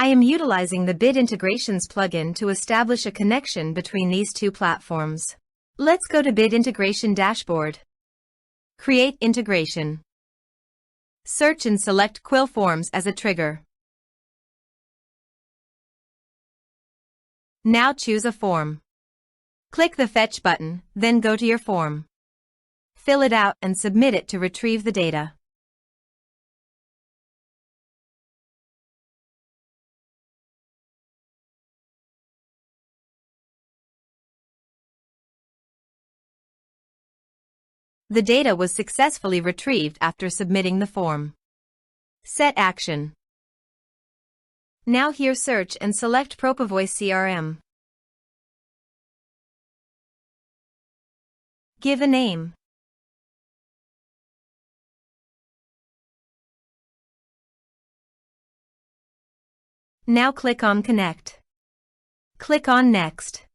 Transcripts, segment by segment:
I am utilizing the Bid Integrations plugin to establish a connection between these two platforms. Let's go to Bid Integration Dashboard. Create integration. Search and select Quill Forms as a trigger. Now choose a form. Click the Fetch button, then go to your form. Fill it out and submit it to retrieve the data. The data was successfully retrieved after submitting the form. Set action. Now here search and select Propovoice CRM. Give a name. Now click on Connect. Click on Next.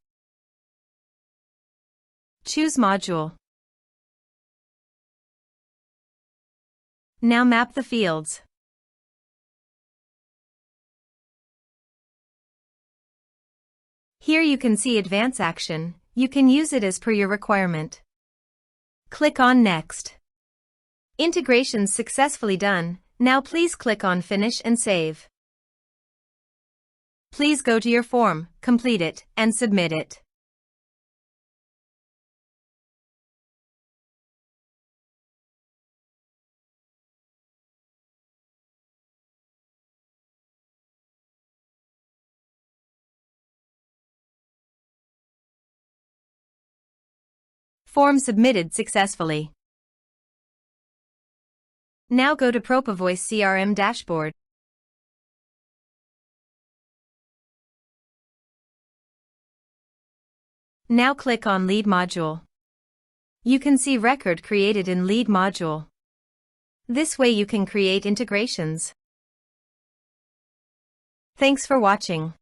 Choose Module. Now map the fields. Here you can see Advance Action. You can use it as per your requirement. Click on Next. Integrations successfully done. Now please click on Finish and Save. Please go to your form, complete it, and submit it. Form submitted successfully. Now go to Propovoice CRM dashboard. Now click on Lead module. You can see record created in Lead module. This way you can create integrations. Thanks for watching.